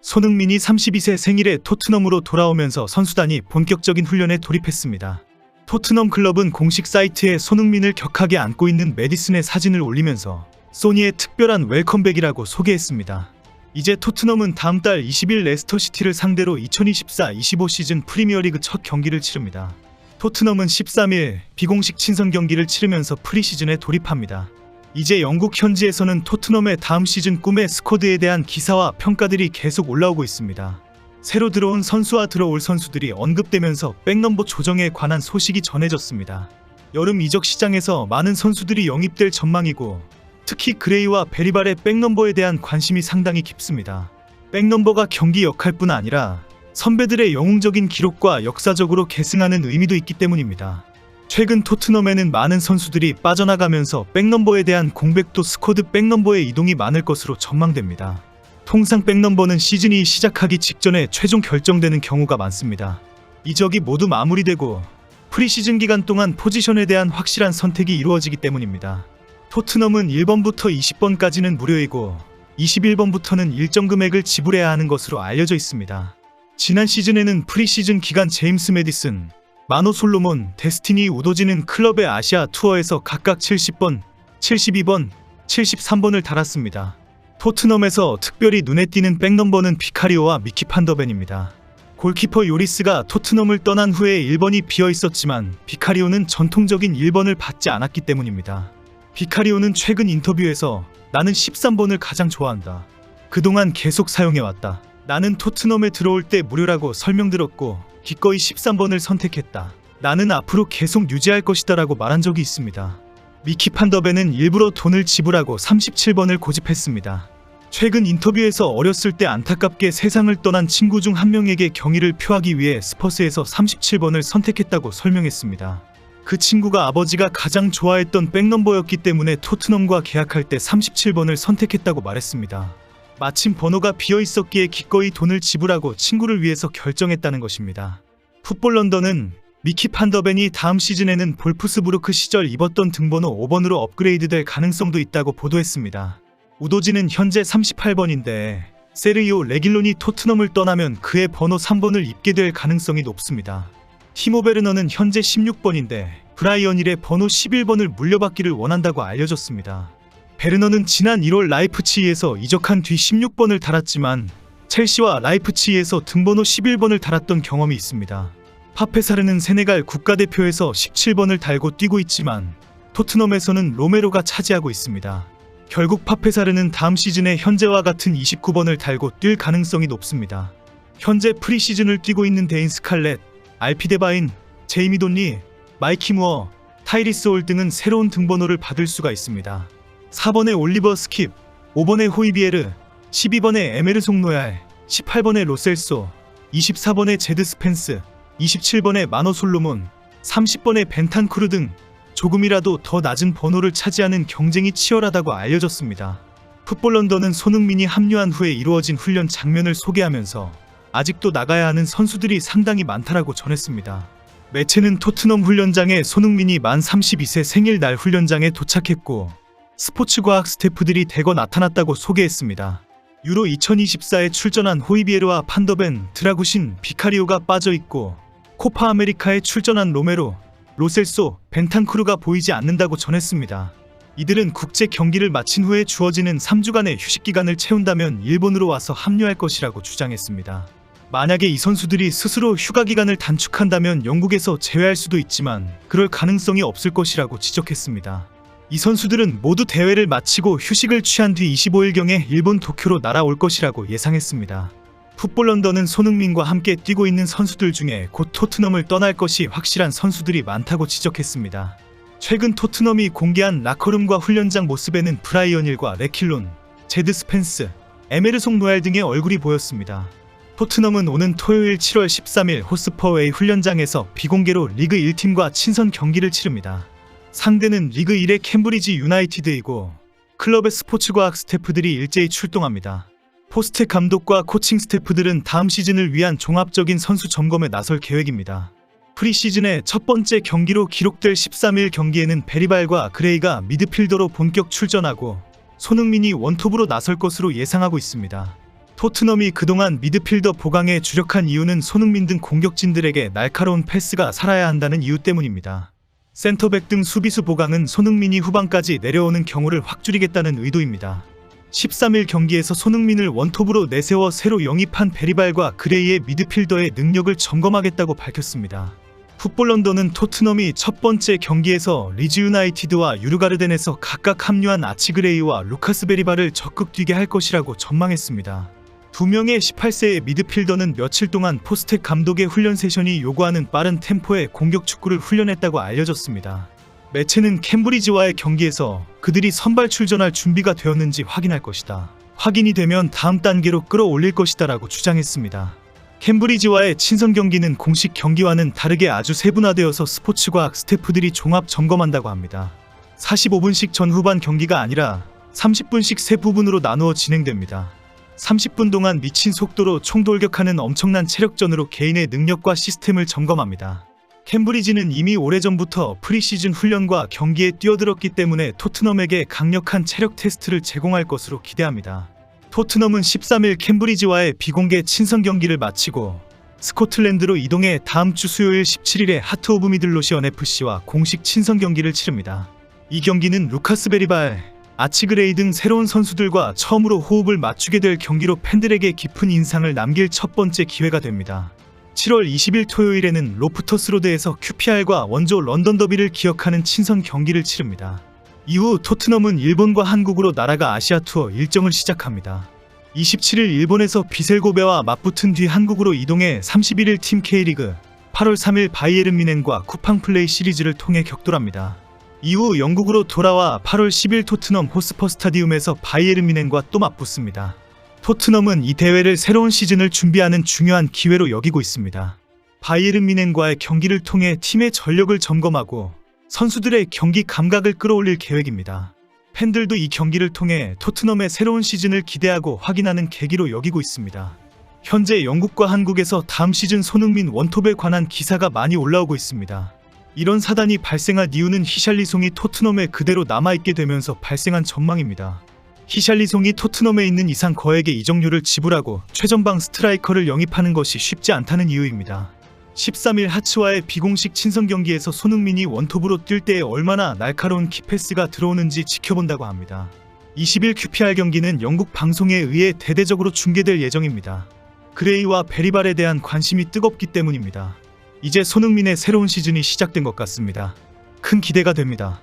손흥민이 32세 생일에 토트넘으로 돌아오면서 선수단이 본격적인 훈련에 돌입했습니다. 토트넘 클럽은 공식 사이트에 손흥민을 격하게 안고 있는 메디슨의 사진을 올리면서 소니의 특별한 웰컴백이라고 소개했습니다. 이제 토트넘은 다음 달 20일 레스터시티를 상대로 2024-25 시즌 프리미어리그 첫 경기를 치릅니다. 토트넘은 13일 비공식 친선 경기를 치르면서 프리시즌에 돌입합니다. 이제 영국 현지에서는 토트넘의 다음 시즌 꿈의 스쿼드에 대한 기사와 평가들이 계속 올라오고 있습니다. 새로 들어온 선수와 들어올 선수들이 언급되면서 백넘버 조정에 관한 소식이 전해졌습니다. 여름 이적 시장에서 많은 선수들이 영입될 전망이고 특히 그레이와 베리발의 백넘버에 대한 관심이 상당히 깊습니다. 백넘버가 경기 역할뿐 아니라 선배들의 영웅적인 기록과 역사적으로 계승하는 의미도 있기 때문입니다. 최근 토트넘에는 많은 선수들이 빠져나가면서 백넘버에 대한 공백도 스쿼드 백넘버의 이동이 많을 것으로 전망됩니다. 통상 백넘버는 시즌이 시작하기 직전에 최종 결정되는 경우가 많습니다. 이적이 모두 마무리되고 프리시즌 기간 동안 포지션에 대한 확실한 선택이 이루어지기 때문입니다. 토트넘은 1번부터 20번까지는 무료이고 21번부터는 일정 금액을 지불해야 하는 것으로 알려져 있습니다. 지난 시즌에는 프리시즌 기간 제임스 메디슨, 마노 솔로몬, 데스티니 우도지는 클럽의 아시아 투어에서 각각 70번, 72번, 73번을 달았습니다. 토트넘에서 특별히 눈에 띄는 백넘버는 비카리오와 미키 판더벤입니다. 골키퍼 요리스가 토트넘을 떠난 후에 1번이 비어 있었지만 비카리오는 전통적인 1번을 받지 않았기 때문입니다. 비카리오는 최근 인터뷰에서 나는 13번을 가장 좋아한다. 그동안 계속 사용해왔다. 나는 토트넘에 들어올 때 무료라고 설명들었고 기꺼이 13번을 선택했다. 나는 앞으로 계속 유지할 것이다 라고 말한 적이 있습니다. 미키 판더벤은 일부러 돈을 지불하고 37번을 고집했습니다. 최근 인터뷰에서 어렸을 때 안타깝게 세상을 떠난 친구 중 한 명에게 경의를 표하기 위해 스퍼스에서 37번을 선택했다고 설명했습니다. 그 친구가 아버지가 가장 좋아했던 백넘버였기 때문에 토트넘과 계약할 때 37번을 선택했다고 말했습니다. 마침 번호가 비어 있었기에 기꺼이 돈을 지불하고 친구를 위해서 결정했다는 것입니다. 풋볼 런던은 미키 판더벤이 다음 시즌에는 볼프스부르크 시절 입었던 등번호 5번으로 업그레이드될 가능성도 있다고 보도했습니다. 우도지는 현재 38번인데 세르이오 레길론이 토트넘을 떠나면 그의 번호 3번을 입게 될 가능성이 높습니다. 티모 베르너는 현재 16번인데 브라이언 힐의 번호 11번을 물려받기를 원한다고 알려졌습니다. 베르너는 지난 1월 라이프치히에서 이적한 뒤 16번을 달았지만 첼시와 라이프치히에서 등번호 11번을 달았던 경험이 있습니다. 파페사르는 세네갈 국가대표에서 17번을 달고 뛰고 있지만 토트넘에서는 로메로가 차지하고 있습니다. 결국 파페사르는 다음 시즌에 현재와 같은 29번을 달고 뛸 가능성이 높습니다. 현재 프리시즌을 뛰고 있는 데인 스칼렛, 알피데바인, 제이미 돈리, 마이키 무어, 타이리스 홀 등은 새로운 등번호를 받을 수가 있습니다. 4번의 올리버 스킵, 5번의 호이비에르, 12번의 에메르송 로얄, 18번의 로셀소, 24번의 제드 스펜스, 27번의 마노 솔로몬, 30번의 벤탄쿠르 등 조금이라도 더 낮은 번호를 차지하는 경쟁이 치열하다고 알려졌습니다. 풋볼 런던은 손흥민이 합류한 후에 이루어진 훈련 장면을 소개하면서 아직도 나가야 하는 선수들이 상당히 많다라고 전했습니다. 매체는 토트넘 훈련장에 손흥민이 만 32세 생일날 훈련장에 도착했고 스포츠과학 스태프들이 대거 나타났다고 소개했습니다. 유로 2024에 출전한 호이비에르와 판더벤, 드라구신, 비카리오가 빠져있고 코파 아메리카에 출전한 로메로, 로셀소, 벤탄쿠르가 보이지 않는다고 전했습니다. 이들은 국제 경기를 마친 후에 주어지는 3주간의 휴식기간을 채운다면 일본으로 와서 합류할 것이라고 주장했습니다. 만약에 이 선수들이 스스로 휴가기간을 단축한다면 영국에서 제외할 수도 있지만 그럴 가능성이 없을 것이라고 지적했습니다. 이 선수들은 모두 대회를 마치고 휴식을 취한 뒤 25일경에 일본 도쿄로 날아올 것이라고 예상했습니다. 풋볼 런던은 손흥민과 함께 뛰고 있는 선수들 중에 곧 토트넘을 떠날 것이 확실한 선수들이 많다고 지적했습니다. 최근 토트넘이 공개한 라커룸과 훈련장 모습에는 브라이언 힐과 레킬론, 제드 스펜스, 에메르송 로얄 등의 얼굴이 보였습니다. 토트넘은 오는 토요일 7월 13일 호스퍼웨이 훈련장에서 비공개로 리그 1팀과 친선 경기를 치릅니다. 상대는 리그 1의 캠브리지 유나이티드이고 클럽의 스포츠과학 스태프들이 일제히 출동합니다. 포스테 감독과 코칭 스태프들은 다음 시즌을 위한 종합적인 선수 점검에 나설 계획입니다. 프리시즌의 첫 번째 경기로 기록될 13일 경기에는 베리발과 그레이가 미드필더로 본격 출전하고 손흥민이 원톱으로 나설 것으로 예상하고 있습니다. 토트넘이 그동안 미드필더 보강에 주력한 이유는 손흥민 등 공격진들에게 날카로운 패스가 살아야 한다는 이유 때문입니다. 센터백 등 수비수 보강은 손흥민이 후반까지 내려오는 경우를 확 줄이겠다는 의도입니다. 13일 경기에서 손흥민을 원톱으로 내세워 새로 영입한 베리발과 그레이의 미드필더의 능력을 점검하겠다고 밝혔습니다. 풋볼 런던은 토트넘이 첫 번째 경기에서 리즈 유나이티드와 유르가르덴에서 각각 합류한 아치그레이와 루카스 베리발을 적극 뛰게 할 것이라고 전망했습니다. 두 명의 18세의 미드필더는 며칠 동안 포스텍 감독의 훈련 세션이 요구하는 빠른 템포의 공격 축구를 훈련했다고 알려졌습니다. 매체는 캠브리지와의 경기에서 그들이 선발 출전할 준비가 되었는지 확인할 것이다. 확인이 되면 다음 단계로 끌어올릴 것이다 라고 주장했습니다. 캠브리지와의 친선 경기는 공식 경기와는 다르게 아주 세분화되어서 스포츠과학 스태프들이 종합 점검한다고 합니다. 45분씩 전후반 경기가 아니라 30분씩 세 부분으로 나누어 진행됩니다. 30분 동안 미친 속도로 총돌격하는 엄청난 체력전으로 개인의 능력과 시스템을 점검합니다. 캠브리지는 이미 오래전부터 프리시즌 훈련과 경기에 뛰어들었기 때문에 토트넘에게 강력한 체력 테스트를 제공할 것으로 기대합니다. 토트넘은 13일 캠브리지와의 비공개 친선 경기를 마치고 스코틀랜드로 이동해 다음 주 수요일 17일에 하트 오브 미들로시언 FC와 공식 친선 경기를 치릅니다. 이 경기는 루카스 베리발, 아치그레이 등 새로운 선수들과 처음으로 호흡을 맞추게 될 경기로 팬들에게 깊은 인상을 남길 첫 번째 기회가 됩니다. 7월 20일 토요일에는 로프터스 로드에서 QPR과 원조 런던 더비를 기억하는 친선 경기를 치릅니다. 이후 토트넘은 일본과 한국으로 날아가 아시아 투어 일정을 시작합니다. 27일 일본에서 비셀고베와 맞붙은 뒤 한국으로 이동해 31일 팀 K리그, 8월 3일 바이에른 뮌헨과 쿠팡 플레이 시리즈를 통해 격돌합니다. 이후 영국으로 돌아와 8월 10일 토트넘 호스퍼 스타디움에서 바이에른 뮌헨과 또 맞붙습니다. 토트넘은 이 대회를 새로운 시즌을 준비하는 중요한 기회로 여기고 있습니다. 바이에른 뮌헨과의 경기를 통해 팀의 전력을 점검하고 선수들의 경기 감각을 끌어올릴 계획입니다. 팬들도 이 경기를 통해 토트넘의 새로운 시즌을 기대하고 확인하는 계기로 여기고 있습니다. 현재 영국과 한국에서 다음 시즌 손흥민 원톱에 관한 기사가 많이 올라오고 있습니다. 이런 사단이 발생한 이유는 히샬리송이 토트넘에 그대로 남아있게 되면서 발생한 전망입니다. 히샬리송이 토트넘에 있는 이상 거액의 이적료를 지불하고 최전방 스트라이커를 영입하는 것이 쉽지 않다는 이유입니다. 13일 하츠와의 비공식 친선 경기에서 손흥민이 원톱으로 뛸 때에 얼마나 날카로운 키패스가 들어오는지 지켜본다고 합니다. 20일 QPR 경기는 영국 방송에 의해 대대적으로 중계될 예정입니다. 그레이와 베리발에 대한 관심이 뜨겁기 때문입니다. 이제 손흥민의 새로운 시즌이 시작된 것 같습니다. 큰 기대가 됩니다.